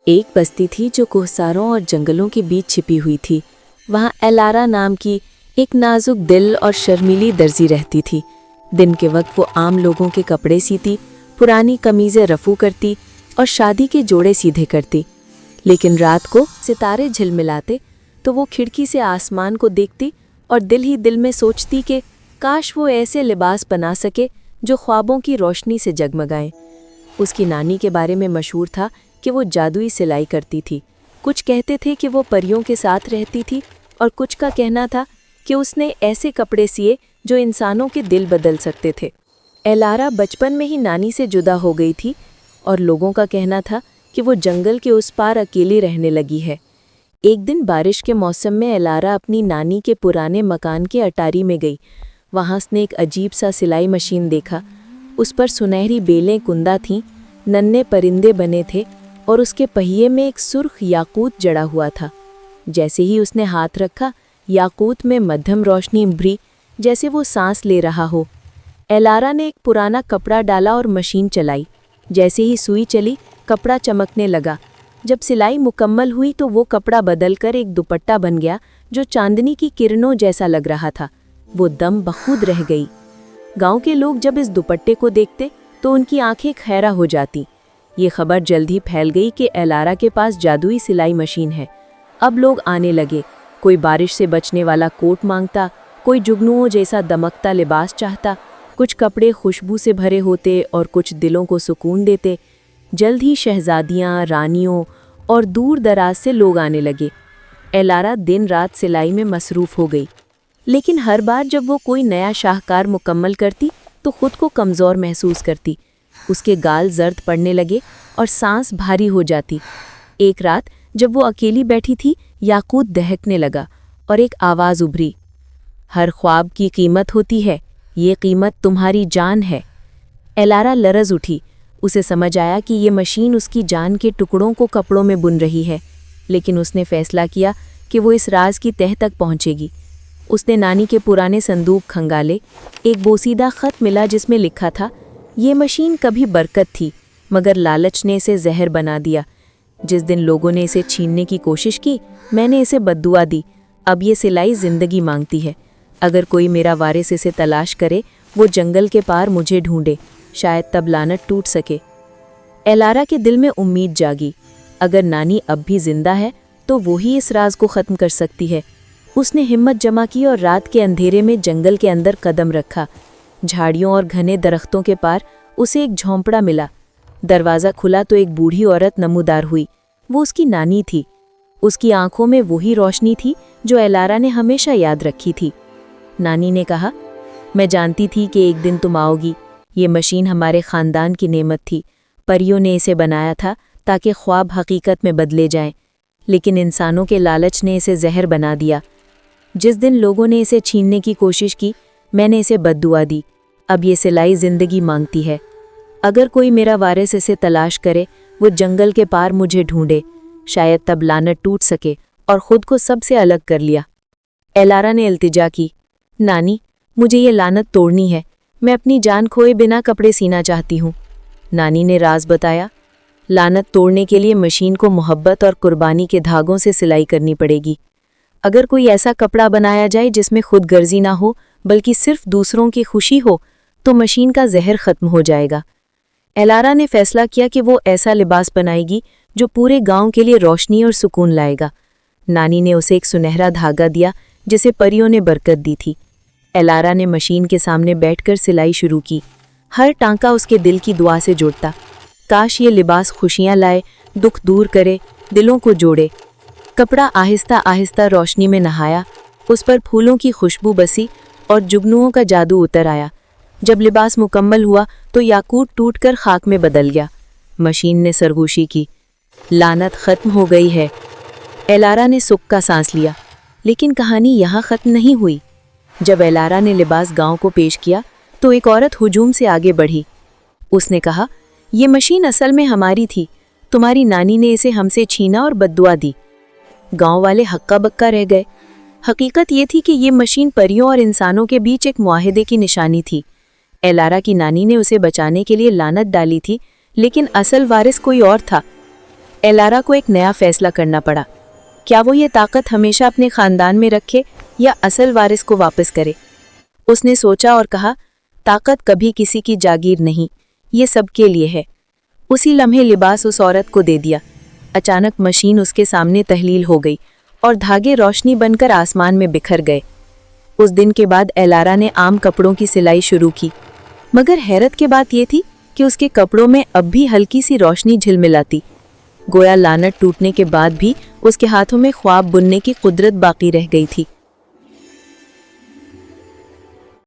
एक बस्ती थी जो कोहसारों और जंगलों के बीच छिपी हुई थी। वहाँ एलारा नाम की एक नाजुक दिल और शर्मीली दर्जी रहती थी। दिन के वक्त वो आम लोगों के कपड़े सीती, पुरानी कमीज़ें रफू करती और शादी के जोड़े सीधे करती। लेकिन रात को सितारे झिलमिलाते तो वो खिड़की से आसमान को देखती और दिल ही दिल में सोचती कि काश वो ऐसे लिबास बना सके जो ख्वाबों की रोशनी से जगमगाएं। उसकी नानी के बारे में मशहूर था कि वो जादुई सिलाई करती थी। कुछ कहते थे कि वो परियों के साथ रहती थी और कुछ का कहना था कि उसने ऐसे कपड़े सिए जो इंसानों के दिल बदल सकते थे। एलारा बचपन में ही नानी से जुदा हो गई थी और लोगों का कहना था कि वो जंगल के उस पार अकेली रहने लगी है। एक दिन बारिश के मौसम में एलारा अपनी नानी के पुराने मकान के अटारी में गई। वहाँ उसने एक अजीब सा सिलाई मशीन देखा। उस पर सुनहरी बेलें कुंदा थीं, नन्हे परिंदे बने थे और उसके पहिए में एक सुर्ख याकूत जड़ा हुआ था। जैसे ही उसने हाथ रखा, याकूत में मध्यम रोशनी उभरी, जैसे वो सांस ले रहा हो। एलारा ने एक पुराना कपड़ा डाला और मशीन चलाई। जैसे ही सुई चली, कपड़ा चमकने लगा। जब सिलाई मुकम्मल हुई तो वो कपड़ा बदलकर एक दुपट्टा बन गया जो चांदनी की किरणों जैसा लग रहा था। वो दम बखूद रह गई। गांव के लोग जब इस दुपट्टे को देखते तो उनकी आंखें खैरा हो जाती। ये खबर जल्द ही फैल गई कि एलारा के पास जादुई सिलाई मशीन है। अब लोग आने लगे। कोई बारिश से बचने वाला कोट मांगता, कोई जुगनुओं जैसा दमकता लिबास चाहता। कुछ कपड़े खुशबू से भरे होते और कुछ दिलों को सुकून देते। जल्द ही शहजादियाँ, रानियों और दूर दराज से लोग आने लगे। एलारा दिन रात सिलाई में मसरूफ़ हो गई, लेकिन हर बार जब वो कोई नया शाहकार मुकम्मल करती तो खुद को कमज़ोर महसूस करती। उसके गाल जर्द पड़ने लगे और सांस भारी हो जाती। एक रात जब वो अकेली बैठी थी, याकूत दहकने लगा और एक आवाज़ उभरी, हर ख्वाब की कीमत होती है, ये कीमत तुम्हारी जान है। एलारा लरज़ उठी। उसे समझ आया कि ये मशीन उसकी जान के टुकड़ों को कपड़ों में बुन रही है, लेकिन उसने फैसला किया कि वो इस राज की तह तक पहुंचेगी। उसने नानी के पुराने संदूक खंगाले। एक बोसीदा ख़त मिला जिसमें लिखा था, ये मशीन कभी बरकत थी मगर लालच ने इसे जहर बना दिया। जिस दिन लोगों ने इसे छीनने की कोशिश की, मैंने इसे बद्दुआ दी। अब ये सिलाई ज़िंदगी मांगती है। अगर कोई मेरा वारिस इसे तलाश करे, वो जंगल के पार मुझे ढूंढे, शायद तब लानत टूट सके। एलारा के दिल में उम्मीद जागी। अगर नानी अब भी जिंदा है तो वो ही इस राज को ख़त्म कर सकती है। उसने हिम्मत जमा की और रात के अंधेरे में जंगल के अंदर कदम रखा। झाड़ियों और घने दरख्तों के पार उसे एक झोंपड़ा मिला। दरवाज़ा खुला तो एक बूढ़ी औरत नमूदार हुई। वो उसकी नानी थी। उसकी आंखों में वही रोशनी थी जो एलारा ने हमेशा याद रखी थी। नानी ने कहा, मैं जानती थी कि एक दिन तुम आओगी। ये मशीन हमारे ख़ानदान की नेमत थी। परियों ने इसे बनाया था ताकि ख्वाब हकीकत में बदले जाएं, लेकिन इंसानों के लालच ने इसे जहर बना दिया। जिस दिन लोगों ने इसे छीनने की कोशिश की, मैंने इसे बद्दुआ दी। अब ये सिलाई ज़िंदगी मांगती है। अगर कोई मेरा वारिस इसे तलाश करे, वो जंगल के पार मुझे ढूंढे, शायद तब लानत टूट सके। और ख़ुद को सबसे अलग कर लिया। एलारा ने इल्तिजा की, नानी, मुझे ये लानत तोड़नी है। मैं अपनी जान खोए बिना कपड़े सीना चाहती हूँ। नानी ने राज बताया, लानत तोड़ने के लिए मशीन को मोहब्बत और कुर्बानी के धागों से सिलाई करनी पड़ेगी। अगर कोई ऐसा कपड़ा बनाया जाए जिसमें खुद गर्जी ना हो बल्कि सिर्फ दूसरों की खुशी हो, तो मशीन का जहर ख़त्म हो जाएगा। एलारा ने फैसला किया कि वो ऐसा लिबास बनाएगी जो पूरे गांव के लिए रोशनी और सुकून लाएगा। नानी ने उसे एक सुनहरा धागा दिया जिसे परियों ने बरकत दी थी। एलारा ने मशीन के सामने बैठकर सिलाई शुरू की। हर टांका उसके दिल की दुआ से जुड़ता। काश ये लिबास खुशियाँ लाए, दुख दूर करे, दिलों को जोड़े। कपड़ा आहिस्ता आहिस्ता रोशनी में नहाया। उस पर फूलों की खुशबू बसी और जुगनुओं का जादू उतर आया। जब लिबास मुकम्मल हुआ तो याकूत टूटकर खाक में बदल गया। मशीन ने सरगोशी की, लानत ख़त्म हो गई है। एलारा ने सुख का सांस लिया। लेकिन कहानी यहाँ ख़त्म नहीं हुई। जब एलारा ने लिबास गांव को पेश किया तो एक औरत हुजूम से आगे बढ़ी। उसने कहा, ये मशीन असल में हमारी थी। तुम्हारी नानी ने इसे हमसे छीना और बद्दुआ दी। गांव वाले हक्का बक्का रह गए। हकीकत ये थी कि ये मशीन परियों और इंसानों के बीच एक मुआहदे की निशानी थी। एलारा की नानी ने उसे बचाने के लिए लानत डाली थी, लेकिन असल वारिस कोई और था। एलारा को एक नया फैसला करना पड़ा। क्या वो ये ताकत हमेशा अपने खानदान में रखे या असल वारिस को वापस करे? उसने सोचा और कहा, ताकत कभी किसी की जागीर नहीं, ये सबके लिए है। उसी लम्हे लिबास उस औरत को दे दिया। अचानक मशीन उसके सामने तहलील हो गई और धागे रोशनी बनकर आसमान में बिखर गए। उस दिन के बाद एलारा ने आम कपड़ों की सिलाई शुरू की, मगर हैरत की बात ये थी कि उसके कपड़ों में अब भी हल्की सी रोशनी झिलमिलाती। गोया लानत टूटने के बाद भी उसके हाथों में ख्वाब बुनने की कुदरत बाकी रह गई थी।